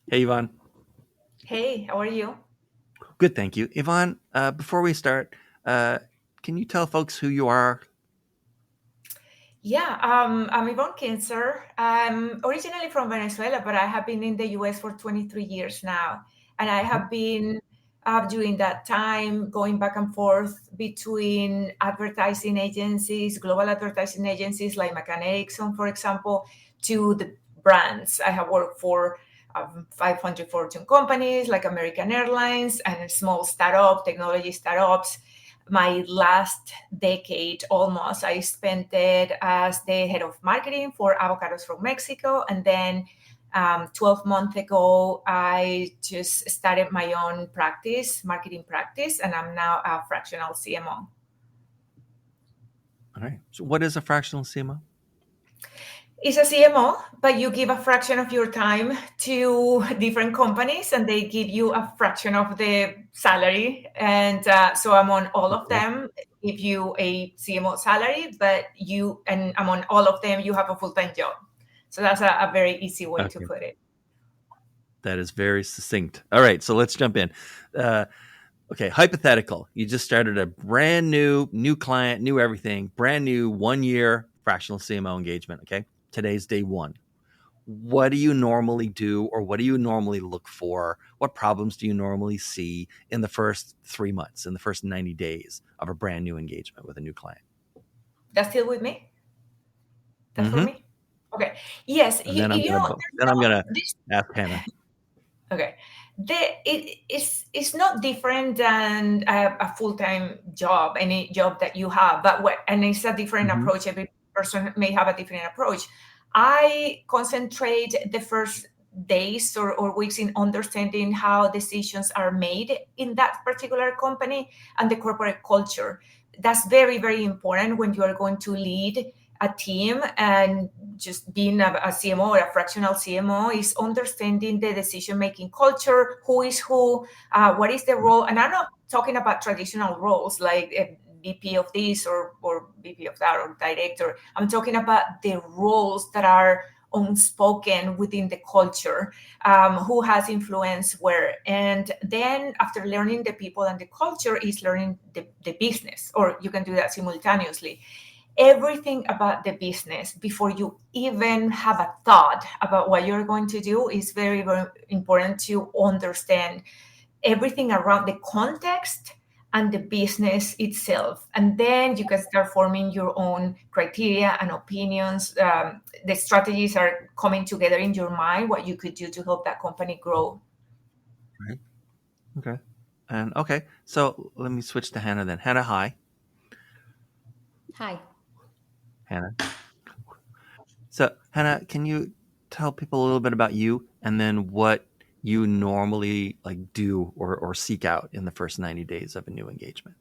Hey, Yvonne. Hey, how are you? Good, thank you. Yvonne, before we start, uh, can you tell folks who you are? Yeah, I'm Ivonne Kinser. I'm originally from Venezuela, but I have been in the US for 23 years now. And I Mhm. have been, during that time, going back and forth between advertising agencies, global advertising agencies like McCann Erickson, for example, to the brands. I have worked for 500 Fortune companies like American Airlines and small startup, technology startups. My last decade almost, I spent it as the head of marketing for avocados from Mexico. And then 12 months ago, I just started my own practice, marketing practice, and I'm now a fractional CMO. All right. So, what is a fractional CMO? It's a CMO, but you give a fraction of your time to different companies and they give you a fraction of the salary. And so among all of Okay. them, give you a CMO salary, but and among all of them, you have a full-time job. So that's a very easy way to Okay. put it. That is very succinct. All right. So let's jump in. Uh, okay. Hypothetical. You just started a brand new client, new everything, brand new 1 year fractional CMO engagement. Okay. Today's day one. What do you normally do, or what do you normally look for? What problems do you normally see in the first 3 months, in the first 90 days of a brand new engagement with a new client? That's still with me? That's for Mm-hmm. me? Okay. Yes, And then I'm you gonna know, bo- then I'm gonna ask Hannah. okay. It's not different than a full-time job, any job that you have, and it's a different Hmm. approach. Every person may have a different approach. I concentrate the first days or weeks in understanding how decisions are made in that particular company and the corporate culture. That's very, very important when you are going to lead a team, and just being a CMO or a fractional CMO is understanding the decision making culture, who is who, what is the role. And I'm not talking about traditional roles like a VP of this or VP of that or director. I'm talking about the roles that are unspoken within the culture, who has influence where. And then after learning the people and the culture is learning the business, or you can do that simultaneously. Everything about the business before you even have a thought about what you're going to do is very, very important to understand everything around the context and the business itself. And then you can start forming your own criteria and opinions. The strategies are coming together in your mind, what you could do to help that company grow. Right. Okay. And okay, so let me switch to Hannah then. Hannah, hi. Hi. Hannah. So Hannah, can you tell people a little bit about you, and then what you normally like do or seek out in the first 90 days of a new engagement?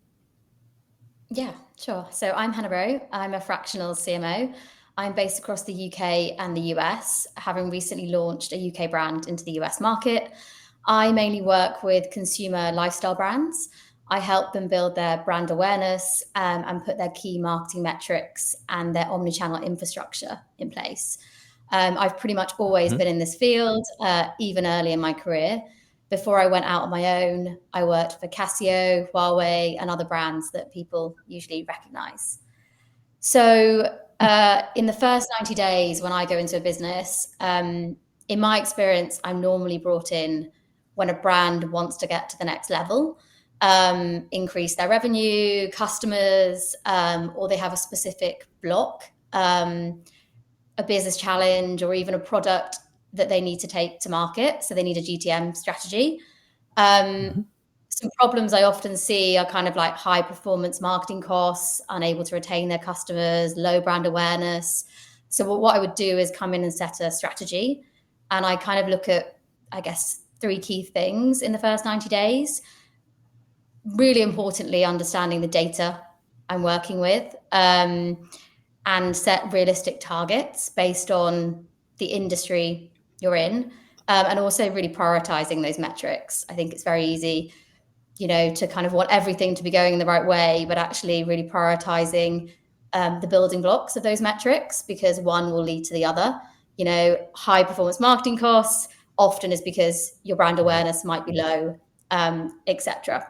Yeah, sure. So I'm Hannah Rowe. I'm a fractional CMO. I'm based across the UK and the US, having recently launched a UK brand into the US market. I mainly work with consumer lifestyle brands. I help them build their brand awareness and put their key marketing metrics and their omnichannel infrastructure in place. I've pretty much always Mhm. been in this field, even early in my career. Before I went out on my own, I worked for Casio, Huawei, and other brands that people usually recognize. So, in the first 90 days, when I go into a business, in my experience, I'm normally brought in when a brand wants to get to the next level, increase their revenue, customers, or they have a specific block, a business challenge, or even a product that they need to take to market. So they need a GTM strategy. Um, Mhm. some problems I often see are kind of like high performance marketing costs, unable to retain their customers, low brand awareness. So what I would do is come in and set a strategy, and I kind of look at, I guess, three key things in the first 90 days. Really importantly, understanding the data I'm working with, and set realistic targets based on the industry you're in, and also really prioritizing those metrics. I think it's very easy, to kind of want everything to be going in the right way, but actually really prioritizing the building blocks of those metrics, because one will lead to the other. High performance marketing costs often is because your brand awareness might be low, etc.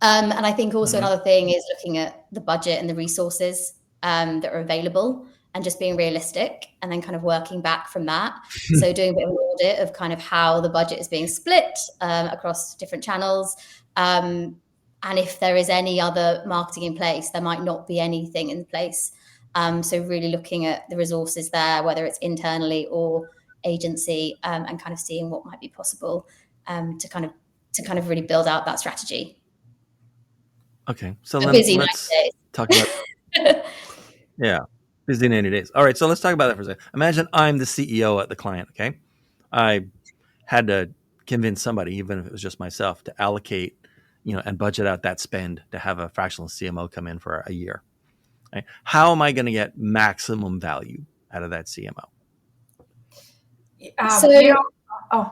And I think also another thing is looking at the budget and the resources that are available and just being realistic and then kind of working back from that. So doing a bit of an audit of kind of how the budget is being split across different channels. And if there is any other marketing in place, there might not be anything in place. So really looking at the resources there, whether it's internally or agency, and kind of seeing what might be possible to kind of really build out that strategy. Okay, so let's talk about busy 90 days. All right, so let's talk about that for a second. Imagine I'm the CEO at the client. Okay, I had to convince somebody, even if it was just myself, to allocate, and budget out that spend to have a fractional CMO come in for a year. Right? How am I going to get maximum value out of that CMO?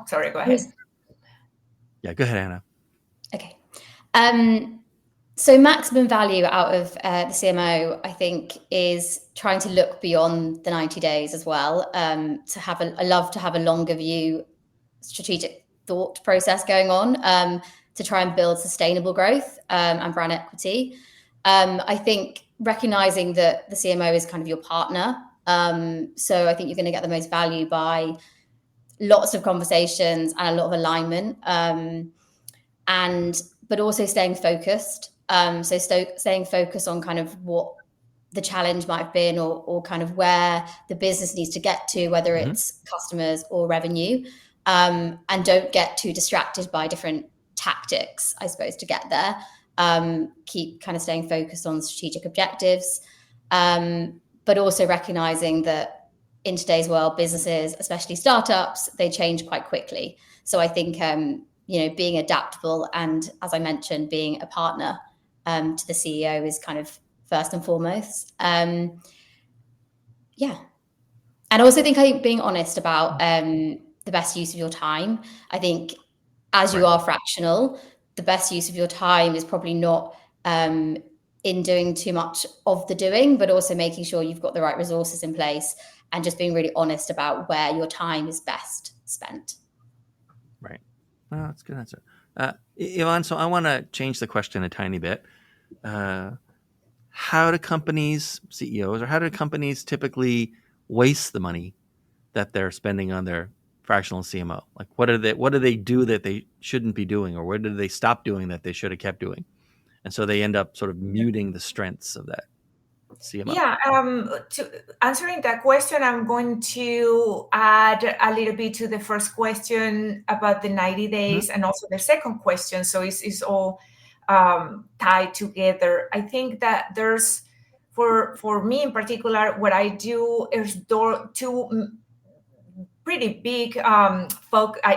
Sorry, go ahead. Yeah, go ahead, Anna. Okay. So maximum value out of the CMO, I think, is trying to look beyond the 90 days as well. I love to have a longer view, strategic thought process going on to try and build sustainable growth and brand equity. I think recognizing that the CMO is kind of your partner. So I think you're going to get the most value by lots of conversations and a lot of alignment, but also staying focused. So staying focused on kind of what the challenge might have been or kind of where the business needs to get to, whether it's customers or revenue, and don't get too distracted by different tactics, I suppose, to get there. Keep kind of staying focused on strategic objectives, but also recognizing that in today's world, businesses, especially startups, they change quite quickly. So I think, being adaptable and, as I mentioned, being a partner to the CEO is kind of first and foremost. And also I think being honest about the best use of your time. I think as you are fractional, the best use of your time is probably not in doing too much of the doing, but also making sure you've got the right resources in place and just being really honest about where your time is best spent. Right. Well, that's a good answer. Ivonne, so I want to change the question a tiny bit. How do companies, CEOs, or how do companies typically waste the money that they're spending on their fractional CMO? Like, what do they do that they shouldn't be doing, or what do they stop doing that they should have kept doing? And so they end up sort of muting the strengths of that CMO. Yeah, to answering that question, I'm going to add a little bit to the first question about the 90 days and also the second question. So it's all tied together. I think that there's, for me in particular, what I do is two pretty big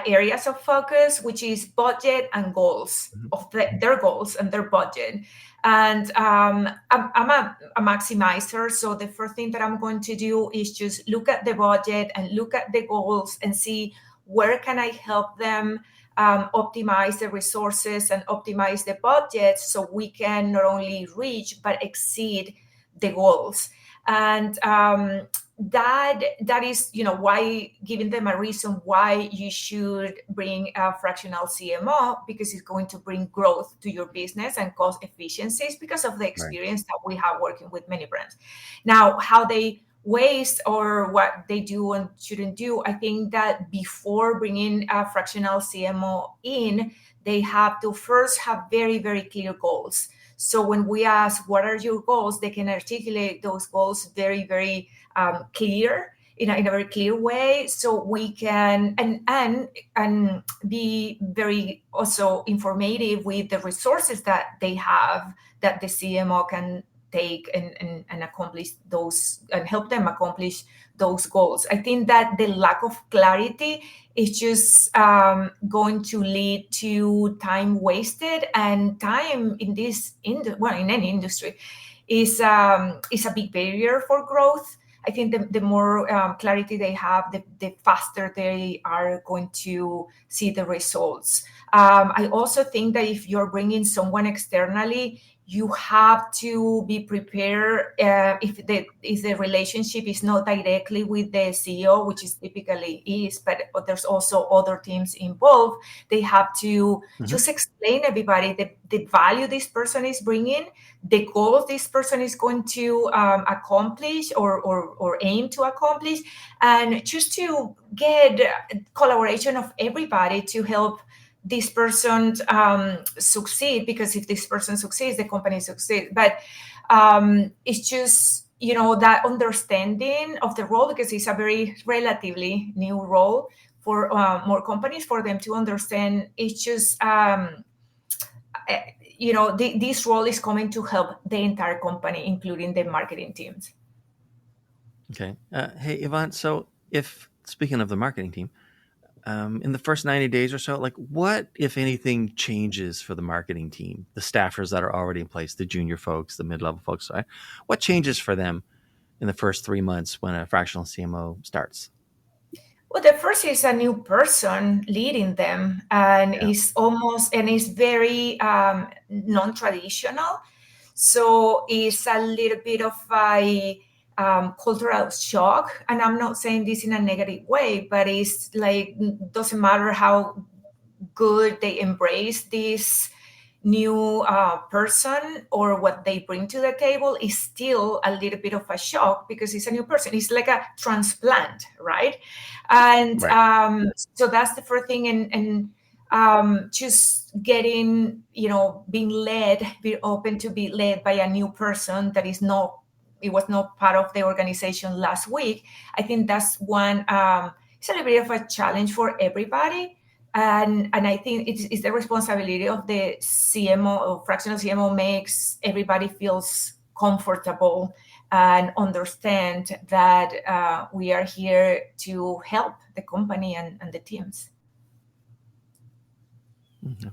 areas of focus, which is budget and goals of their goals and their budget. And I'm a maximizer. So the first thing that I'm going to do is just look at the budget and look at the goals and see where can I help them optimize the resources and optimize the budget so we can not only reach but exceed the goals. And that is, why, giving them a reason why you should bring a fractional CMO, because it's going to bring growth to your business and cost efficiencies because of the experience that we have working with many brands. Now, how they waste or what they do and shouldn't do, I think that before bringing a fractional CMO in, they have to first have very, very clear goals. So when we ask, what are your goals, they can articulate those goals very, very clear, in a very clear way. So we can, and be very also informative with the resources that they have, that the CMO can take and accomplish those and help them accomplish those goals. I think that the lack of clarity is just going to lead to time wasted, and time in in any industry is a big barrier for growth. I think the more clarity they have, the faster they are going to see the results. I also think that if you're bringing someone externally, you have to be prepared if the relationship is not directly with the CEO, which is typically is, but there's also other teams involved. They have to just explain everybody the value this person is bringing, the goals this person is going to accomplish or aim to accomplish, and just to get collaboration of everybody to help this person succeed, because if this person succeeds, the company succeeds. But it's just, that understanding of the role, because it's a very relatively new role for more companies, for them to understand. It's just, this role is coming to help the entire company, including the marketing teams. Okay. Hey, Ivonne, so speaking of the marketing team, in the first 90 days or so, like what, if anything, changes for the marketing team, the staffers that are already in place, the junior folks, the mid-level folks, right? What changes for them in the first 3 months when a fractional CMO starts? Well, the first is a new person leading them, and it's very non-traditional. So it's a little bit of a cultural shock, and I'm not saying this in a negative way, but it's like, doesn't matter how good they embrace this new person or what they bring to the table, is still a little bit of a shock, because it's a new person. It's like a transplant, right? And so that's the first thing. And just getting, be open to be led by a new person that was not part of the organization last week. I think that's one, it's a little bit of a challenge for everybody. And I think it's the responsibility of the CMO or fractional CMO, makes everybody feels comfortable and understand that we are here to help the company and the teams. Mm-hmm.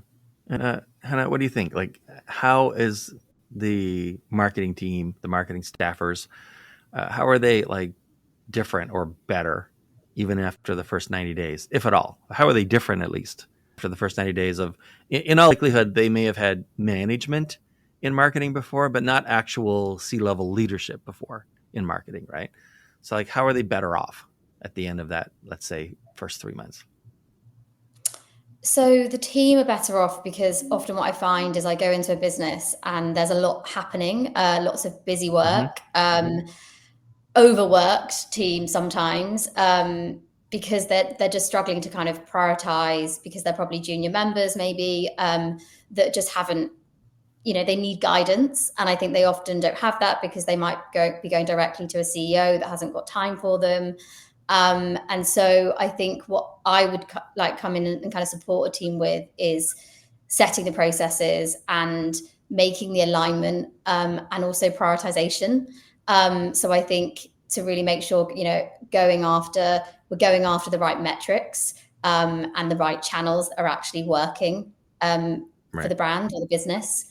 And Hannah, what do you think? Like, how is the marketing team, the marketing staffers, how are they like different or better even after the first 90 days, if at all? How are they different, at least after the first 90 days of, in all likelihood, they may have had management in marketing before, but not actual C-level leadership before in marketing, right? So like, how are they better off at the end of that, let's say, first 3 months? So the team are better off because often what I find is I go into a business and there's a lot happening, lots of busy work, overworked team sometimes, because they're just struggling to kind of prioritize, because they're probably junior members maybe, that just haven't, they need guidance. And I think they often don't have that because they might be going directly to a CEO that hasn't got time for them. And so I think what I would come in and kind of support a team with is setting the processes and making the alignment, and also prioritization. So I think to really make sure, we're going after the right metrics, and the right channels are actually working for the brand or the business.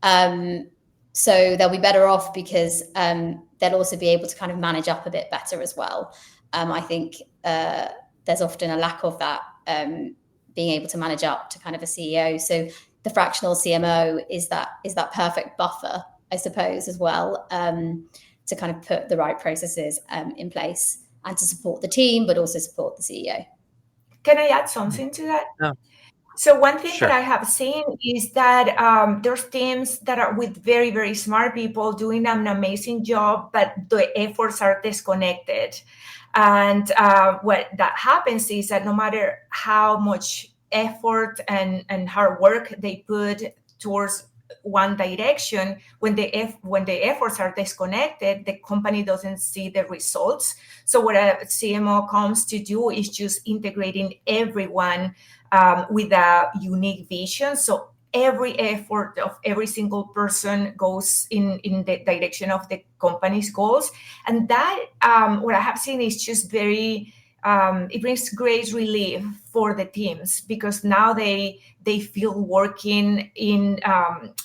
So they'll be better off because they'll also be able to kind of manage up a bit better as well. I think there's often a lack of that, being able to manage up to kind of a CEO. So the fractional CMO is that perfect buffer, I suppose, as well, to kind of put the right processes in place and to support the team, but also support the CEO. Can I add something to that? No. So one thing that I have seen is that there's teams that are with very, very smart people doing an amazing job, but the efforts are disconnected. And what that happens is that no matter how much effort and hard work they put towards one direction, when the efforts are disconnected, the company doesn't see the results. So what a CMO comes to do is just integrating everyone with a unique vision. So every effort of every single person goes in the direction of the company's goals. And that, what I have seen is just very, it brings great relief for the teams, because now they feel working in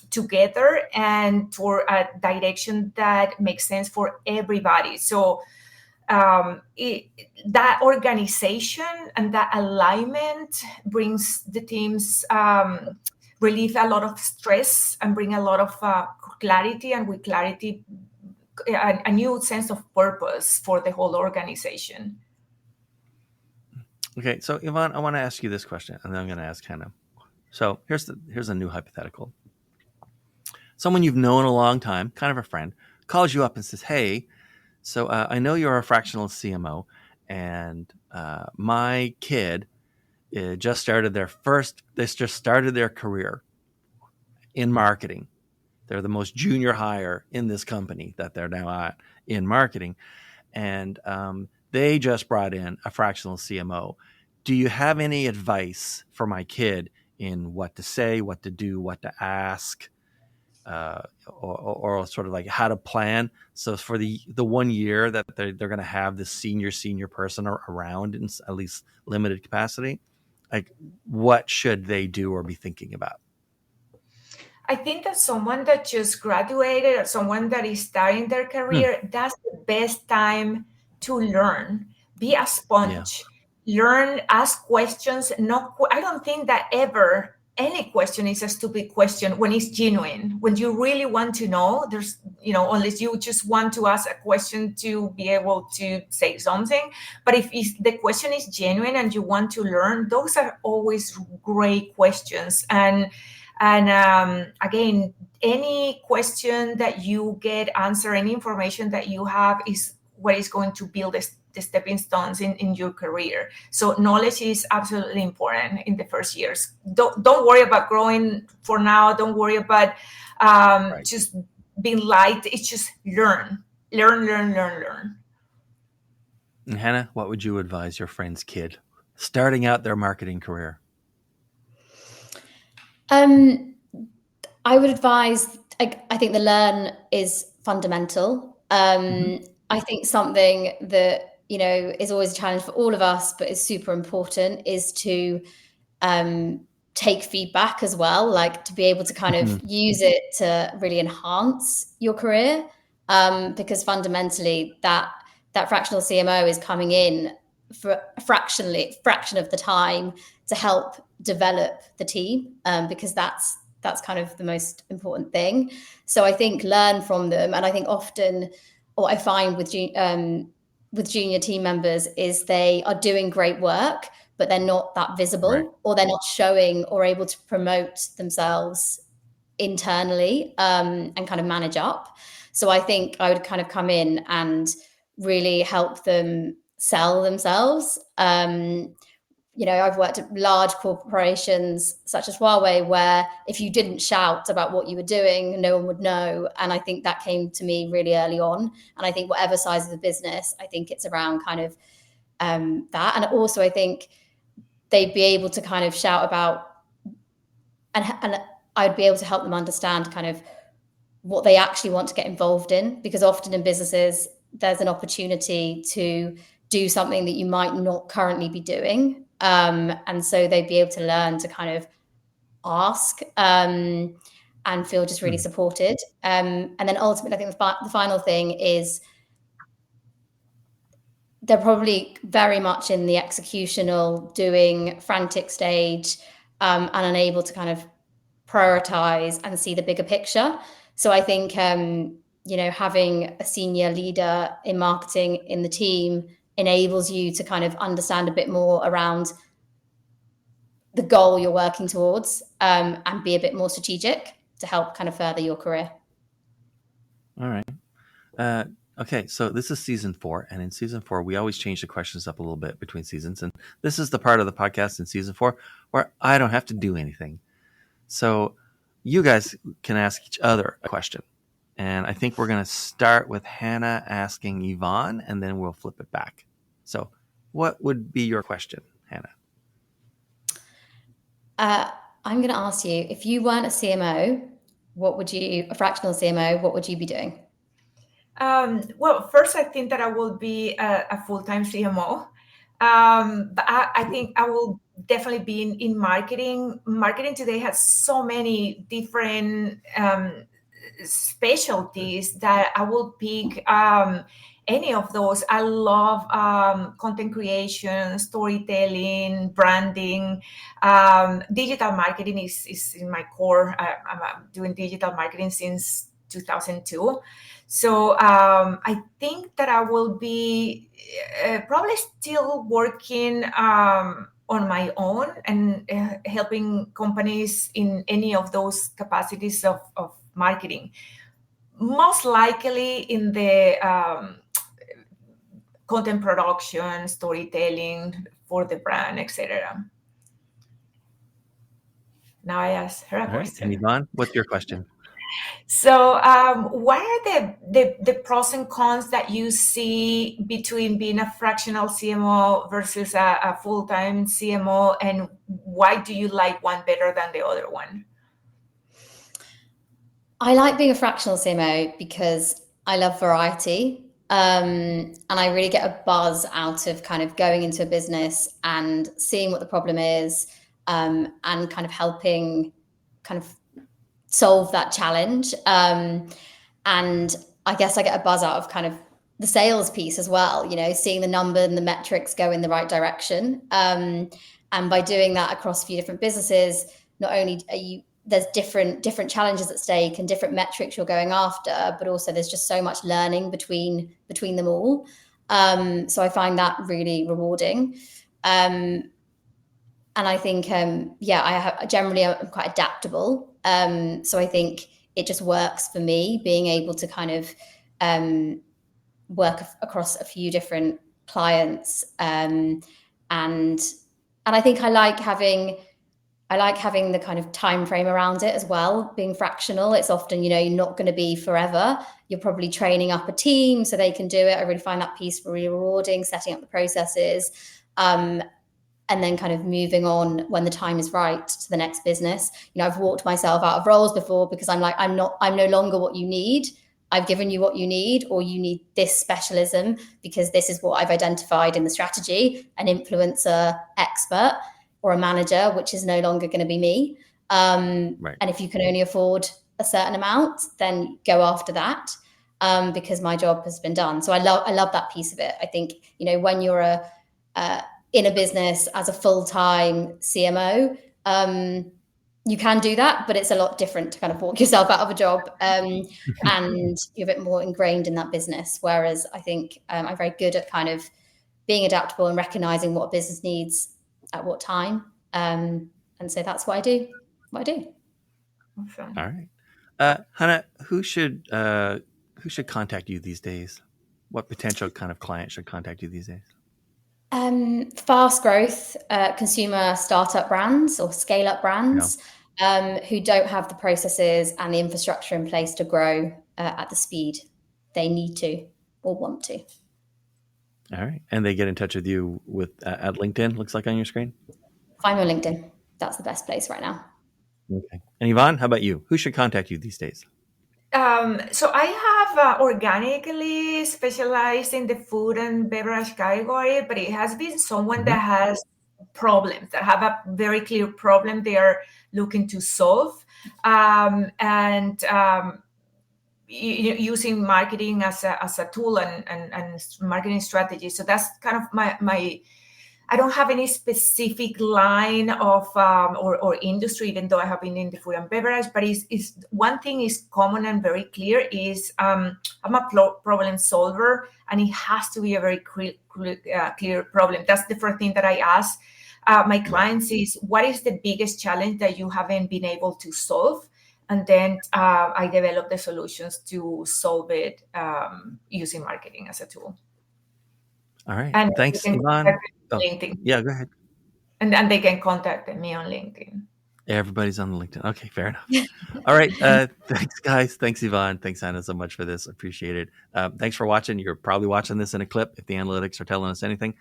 together and toward a direction that makes sense for everybody. So that organization and that alignment brings the teams relieve a lot of stress and bring a lot of clarity, and with clarity, a new sense of purpose for the whole organization. Okay, so Ivonne, I want to ask you this question, and then I'm going to ask Hannah. So here's a new hypothetical. Someone you've known a long time, kind of a friend, calls you up and says, "Hey, so I know you're a fractional CMO, and my kid just started their career in marketing. They're the most junior hire in this company that they're now at in marketing, and they just brought in a fractional CMO. Do you have any advice for my kid in what to say, what to do, what to ask, or sort of like how to plan? So for the 1 year that they're going to have this senior person around in at least limited capacity, like what should they do or be thinking about?" I think that someone that just graduated or someone that is starting their career, that's the best time to learn. Be a sponge. Learn, ask questions. I don't think that ever any question is a stupid question when it's genuine. When you really want to know, there's, unless you just want to ask a question to be able to say something. But if the question is genuine and you want to learn, those are always great questions. And again, any question that you get answered, any information that you have is what is going to build the stepping stones in your career. So knowledge is absolutely important in the first years. Don't worry about growing for now. Don't worry about just being light. It's just learn. And Hannah, what would you advise your friend's kid starting out their marketing career? I would advise, I think the learn is fundamental. I think something that, is always a challenge for all of us, but is super important, is to take feedback as well, like to be able to kind of use it to really enhance your career. Because fundamentally that fractional CMO is coming in for a fraction of the time to help develop the team, because that's kind of the most important thing. So I think learn from them. And I think often what I find with junior team members is they are doing great work, but they're not that visible, right, or they're not showing or able to promote themselves internally, and kind of manage up. So I think I would kind of come in and really help them sell themselves. I've worked at large corporations such as Huawei, where if you didn't shout about what you were doing, no one would know. And I think that came to me really early on. And I think whatever size of the business, I think it's around kind of that. And also I think they'd be able to kind of shout about, and I'd be able to help them understand kind of what they actually want to get involved in, because often in businesses, there's an opportunity to do something that you might not currently be doing. And so they'd be able to learn to kind of ask and feel just really supported. And then ultimately, I think the final thing is they're probably very much in the executional, doing frantic stage, and unable to kind of prioritize and see the bigger picture. So I think, having a senior leader in marketing in the team enables you to kind of understand a bit more around the goal you're working towards, and be a bit more strategic to help kind of further your career. All right. Okay, so this is season 4, and in season 4, we always change the questions up a little bit between seasons, and this is the part of the podcast in season 4 where I don't have to do anything. So you guys can ask each other a question, and I think we're going to start with Hannah asking Ivonne, and then we'll flip it back. So what would be your question, Hannah? I'm going to ask you, if you weren't a CMO, a fractional CMO, what would you be doing? Well, first, I think that I will be a full-time CMO. But I think I will definitely be in marketing. Marketing today has so many different specialties that I will pick any of those. I love content creation, storytelling, branding. Digital marketing is in my core. I'm doing digital marketing since 2002. So I think that I will be probably still working on my own and helping companies in any of those capacities of marketing. Most likely in the content production, storytelling for the brand, etc. Now I asked her a question. And Ivonne, what's your question? So, what are the pros and cons that you see between being a fractional CMO versus a full-time CMO, and why do you like one better than the other one? I like being a fractional CMO because I love variety. And I really get a buzz out of kind of going into a business and seeing what the problem is, and kind of helping kind of solve that challenge. And I guess I get a buzz out of kind of the sales piece as well, seeing the number and the metrics go in the right direction. And by doing that across a few different businesses, not only there's different challenges at stake and different metrics you're going after, but also there's just so much learning between them all. So I find that really rewarding. And I think, I'm quite adaptable. So I think it just works for me, being able to kind of work across a few different clients. And I think I like having the kind of time frame around it as well. Being fractional, it's often, you're not going to be forever. You're probably training up a team so they can do it. I really find that piece really rewarding, setting up the processes. And then kind of moving on when the time is right to the next business. I've walked myself out of roles before because I'm no longer what you need. I've given you what you need, or you need this specialism because this is what I've identified in the strategy, an influencer expert or a manager, which is no longer going to be me. Right. And if you can only afford a certain amount, then go after that, because my job has been done. So I love that piece of it. I think, when you're in a business as a full-time CMO, you can do that, but it's a lot different to kind of walk yourself out of a job, and you're a bit more ingrained in that business. Whereas I think I'm very good at kind of being adaptable and recognizing what a business needs at what time. And so that's what I do. All right. Hannah, who should contact you these days? What potential kind of client should contact you these days? Fast growth consumer startup brands or scale up brands, who don't have the processes and the infrastructure in place to grow at the speed they need to or want to. All right. And they get in touch with you at LinkedIn, looks like on your screen? Find me on LinkedIn. That's the best place right now. Okay. And Ivonne, how about you? Who should contact you these days? So I have organically specialized in the food and beverage category, but it has been someone that has problems, that have a very clear problem they are looking to solve, and using marketing as a tool and marketing strategy. So that's kind of my I don't have any specific line of or industry, even though I have been in the food and beverage. But is one thing is common and very clear is I'm a problem solver, and it has to be a very clear problem. That's the first thing that I ask my clients is, what is the biggest challenge that you haven't been able to solve? And then I develop the solutions to solve it using marketing as a tool. All right. And thanks, Ivonne. LinkedIn. Yeah, go ahead. And they can contact me on LinkedIn. Everybody's on LinkedIn. Okay, fair enough. All right. Thanks, guys. Thanks, Ivonne. Thanks, Hannah, so much for this. Appreciate it. Thanks for watching. You're probably watching this in a clip if the analytics are telling us anything.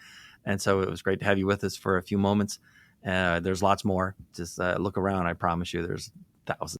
And so it was great to have you with us for a few moments. There's lots more. Just look around. I promise you there's thousands.